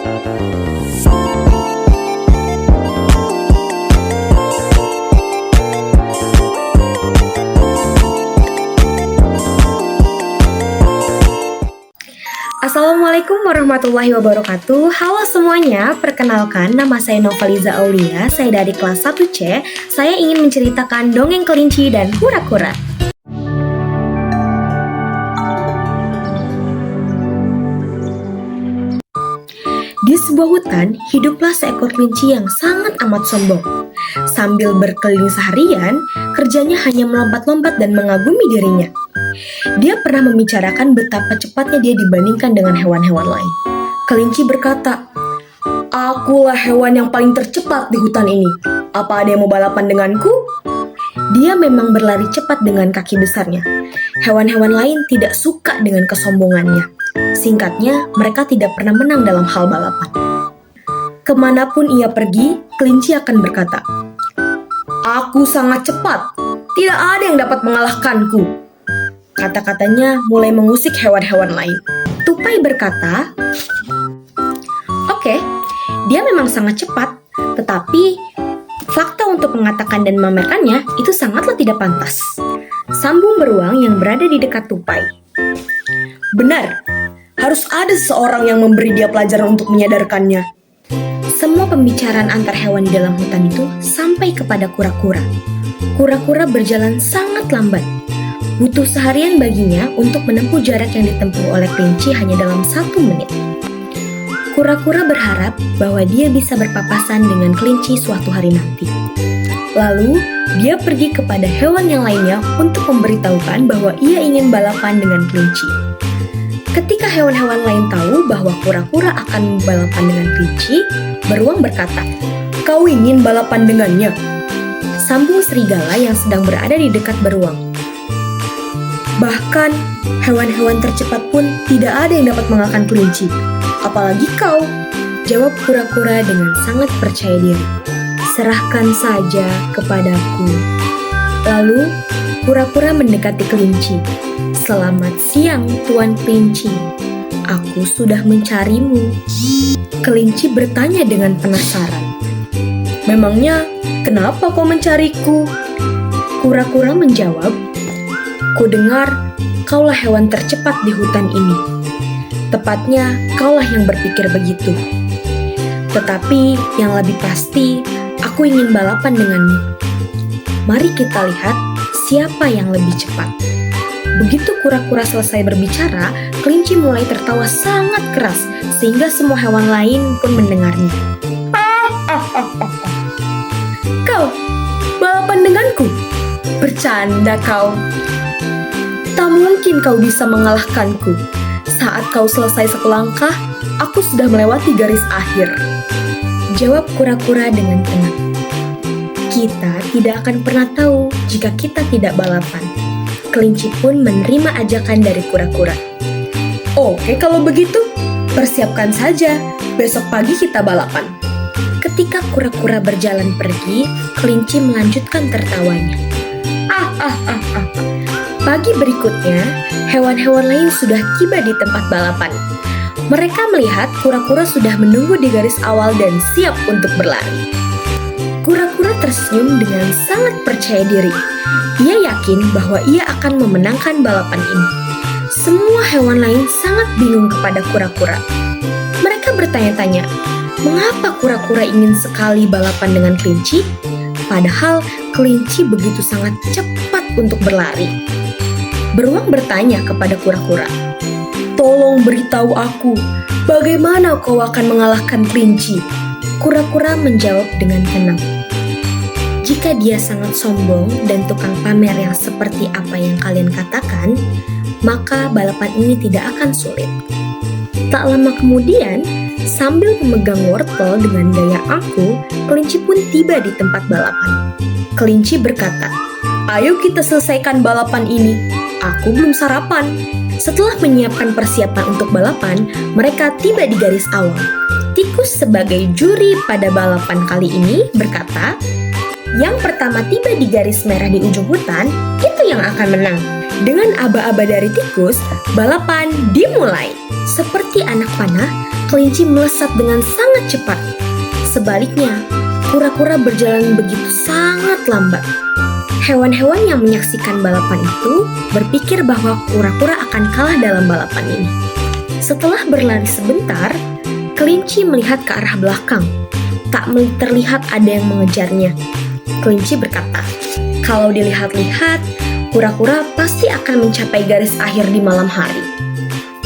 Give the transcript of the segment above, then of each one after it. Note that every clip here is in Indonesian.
Assalamualaikum warahmatullahi wabarakatuh. Halo semuanya, perkenalkan nama saya Novaliza Aulia. Saya dari kelas 1C. Saya ingin menceritakan dongeng kelinci dan kura-kura. Di sebuah hutan, hiduplah seekor kelinci yang sangat amat sombong. Sambil berkeliling seharian, kerjanya hanya melompat-lompat dan mengagumi dirinya. Dia pernah membicarakan betapa cepatnya dia dibandingkan dengan hewan-hewan lain. Kelinci berkata, "Akulah hewan yang paling tercepat di hutan ini. Apa ada yang mau balapan denganku?" Dia memang berlari cepat dengan kaki besarnya. Hewan-hewan lain tidak suka dengan kesombongannya. Singkatnya, mereka tidak pernah menang dalam hal balapan. Kemanapun ia pergi, kelinci akan berkata, "Aku sangat cepat. Tidak ada yang dapat mengalahkanku." Kata-katanya mulai mengusik hewan-hewan lain. Tupai berkata, "Oke, dia memang sangat cepat, tetapi fakta untuk mengatakan dan memamerkannya itu sangatlah tidak pantas." Sambung beruang yang berada di dekat tupai. "Benar, harus ada seseorang yang memberi dia pelajaran untuk menyadarkannya." Semua pembicaraan antar hewan di dalam hutan itu sampai kepada kura-kura. Kura-kura berjalan sangat lambat. Butuh seharian baginya untuk menempuh jarak yang ditempuh oleh kelinci hanya dalam 1 menit. Kura-kura berharap bahwa dia bisa berpapasan dengan kelinci suatu hari nanti. Lalu, dia pergi kepada hewan yang lainnya untuk memberitahukan bahwa ia ingin balapan dengan kelinci. Ketika hewan-hewan lain tahu bahwa kura-kura akan balapan dengan kelinci, beruang berkata, "Kau ingin balapan dengannya?" Sambung serigala yang sedang berada di dekat beruang. "Bahkan, hewan-hewan tercepat pun tidak ada yang dapat mengalahkan kelinci. Apalagi kau," jawab kura-kura dengan sangat percaya diri. "Serahkan saja kepadaku." Lalu, kura-kura mendekati kelinci. "Selamat siang, Tuan Kelinci. Aku sudah mencarimu." Kelinci bertanya dengan penasaran. "Memangnya, kenapa kau mencariku?" Kura-kura menjawab, "Ku dengar kaulah hewan tercepat di hutan ini. Tepatnya, kaulah yang berpikir begitu. Tetapi yang lebih pasti, aku ingin balapan denganmu. Mari kita lihat siapa yang lebih cepat." Begitu kura-kura selesai berbicara, kelinci mulai tertawa sangat keras sehingga semua hewan lain pun mendengarnya. "Kau balapan denganku? Bercanda kau. Tak mungkin kau bisa mengalahkanku. Saat kau selesai selangkah, aku sudah melewati garis akhir," jawab kura-kura dengan tenang. Kita tidak akan pernah tahu jika kita tidak balapan. Kelinci pun menerima ajakan dari kura-kura. "Oke, kalau begitu, persiapkan saja. Besok pagi kita balapan." Ketika kura-kura berjalan pergi, kelinci melanjutkan tertawanya. Pagi berikutnya, hewan-hewan lain sudah tiba di tempat balapan. Mereka melihat kura-kura sudah menunggu di garis awal dan siap untuk berlari. Kura-kura tersenyum dengan sangat percaya diri. Ia yakin bahwa ia akan memenangkan balapan ini. Semua hewan lain sangat bingung kepada kura-kura. Mereka bertanya-tanya, mengapa kura-kura ingin sekali balapan dengan kelinci? Padahal kelinci begitu sangat cepat untuk berlari. Beruang bertanya kepada kura-kura, "Tolong beritahu aku, bagaimana kau akan mengalahkan kelinci?" Kura-kura menjawab dengan tenang, "Jika dia sangat sombong dan tukang pamer yang seperti apa yang kalian katakan, maka balapan ini tidak akan sulit." Tak lama kemudian, sambil memegang wortel dengan gaya angkuh, kelinci pun tiba di tempat balapan. Kelinci berkata, "Ayo kita selesaikan balapan ini. Aku belum sarapan." Setelah menyiapkan persiapan untuk balapan, mereka tiba di garis awal. Tikus sebagai juri pada balapan kali ini berkata, "Yang pertama tiba di garis merah di ujung hutan, itu yang akan menang." Dengan aba-aba dari tikus, balapan dimulai. Seperti anak panah, kelinci melesat dengan sangat cepat. Sebaliknya, kura-kura berjalan begitu sangat lambat. Hewan-hewan yang menyaksikan balapan itu berpikir bahwa kura-kura akan kalah dalam balapan ini. Setelah berlari sebentar, kelinci melihat ke arah belakang. Tak terlihat ada yang mengejarnya. Kelinci berkata, "Kalau dilihat-lihat, kura-kura pasti akan mencapai garis akhir di malam hari.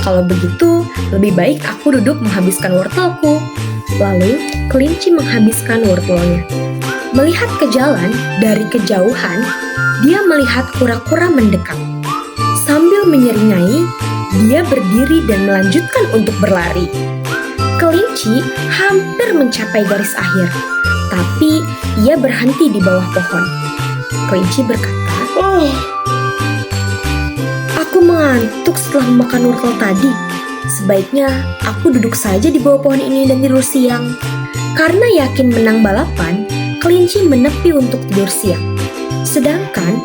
Kalau begitu, lebih baik aku duduk menghabiskan wortelku." Lalu, kelinci menghabiskan wortelnya. Melihat ke jalan dari kejauhan, dia melihat kura-kura mendekat. Sambil menyeringai, dia berdiri dan melanjutkan untuk berlari. Kelinci hampir mencapai garis akhir, tapi ia berhenti di bawah pohon. Kelinci berkata, "Aku mengantuk setelah makan wortel tadi. Sebaiknya aku duduk saja di bawah pohon ini dan tidur siang." Karena yakin menang balapan, kelinci menepi untuk tidur siang. Sedangkan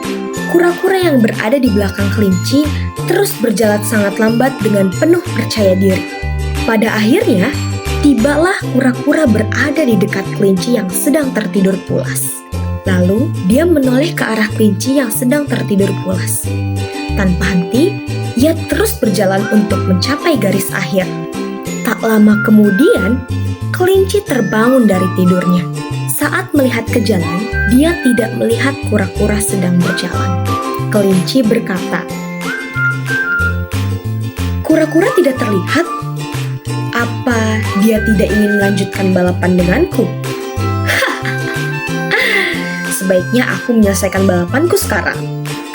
kura-kura yang berada di belakang kelinci terus berjalan sangat lambat dengan penuh percaya diri. Pada akhirnya, tibalah kura-kura berada di dekat kelinci yang sedang tertidur pulas. Lalu, dia menoleh ke arah kelinci yang sedang tertidur pulas. Tanpa henti, ia terus berjalan untuk mencapai garis akhir. Tak lama kemudian, kelinci terbangun dari tidurnya. Saat melihat ke jalan, dia tidak melihat kura-kura sedang berjalan. Kelinci berkata, "Kura-kura tidak terlihat? Apa dia tidak ingin melanjutkan balapan denganku? Sebaiknya aku menyelesaikan balapanku sekarang."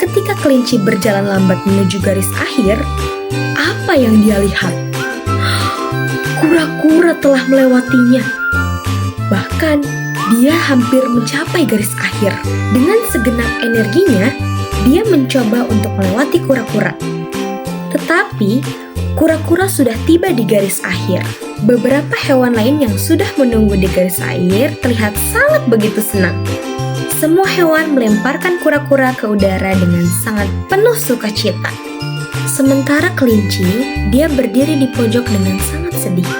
Ketika kelinci berjalan lambat menuju garis akhir, apa yang dia lihat? Kura-kura telah melewatinya. Bahkan, dia hampir mencapai garis akhir. Dengan segenap energinya, dia mencoba untuk melewati kura-kura. Tetapi, kura-kura sudah tiba di garis akhir. Beberapa hewan lain yang sudah menunggu di garis akhir terlihat sangat begitu senang. Semua hewan melemparkan kura-kura ke udara dengan sangat penuh sukacita. Sementara kelinci, dia berdiri di pojok dengan sangat sedih.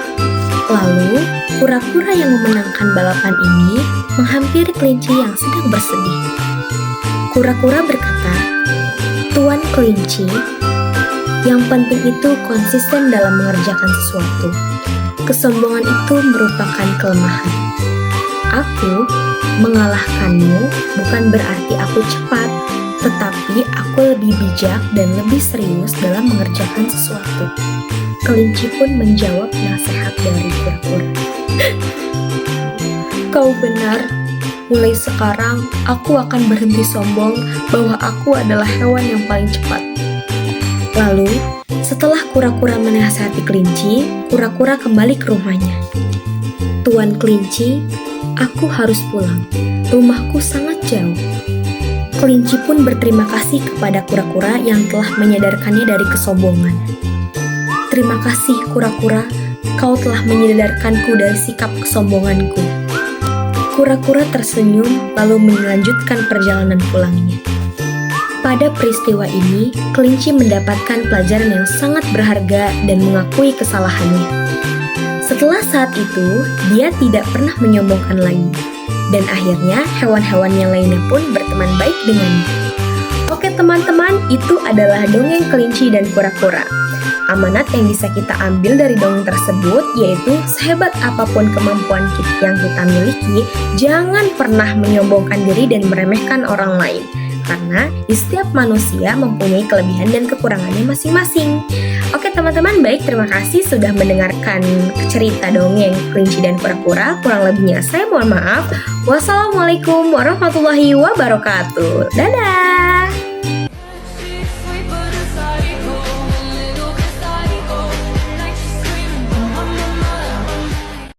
Lalu, kura-kura yang memenangkan balapan ini menghampiri kelinci yang sedang bersedih. Kura-kura berkata, "Tuan kelinci, yang penting itu konsisten dalam mengerjakan sesuatu. Kesombongan itu merupakan kelemahan. Aku mengalahkanmu bukan berarti aku cepat, tetapi aku lebih bijak dan lebih serius dalam mengerjakan sesuatu." Kelinci pun menjawab nasihat dari kura-kura. "Kau benar. Mulai sekarang, aku akan berhenti sombong bahwa aku adalah hewan yang paling cepat." Lalu, setelah kura-kura menasihati kelinci, kura-kura kembali ke rumahnya. "Tuan kelinci, aku harus pulang. Rumahku sangat jauh." Kelinci pun berterima kasih kepada kura-kura yang telah menyadarkannya dari kesombongan. "Terima kasih kura-kura, kau telah menyadarkanku dari sikap kesombonganku." Kura-kura tersenyum lalu melanjutkan perjalanan pulangnya. Pada peristiwa ini, kelinci mendapatkan pelajaran yang sangat berharga dan mengakui kesalahannya. Setelah saat itu, dia tidak pernah menyombongkan lagi. Dan akhirnya, hewan-hewan yang lainnya pun berteman baik dengannya. Oke teman-teman, itu adalah dongeng kelinci dan kura-kura. Amanat yang bisa kita ambil dari dongeng tersebut yaitu sehebat apapun kemampuan yang kita miliki, jangan pernah menyombongkan diri dan meremehkan orang lain. Karena di setiap manusia mempunyai kelebihan dan kekurangannya masing-masing. Oke teman-teman, baik, terima kasih sudah mendengarkan cerita dongeng kelinci dan kura-kura. Kurang lebihnya saya mohon maaf. Wassalamualaikum warahmatullahi wabarakatuh. Dadah!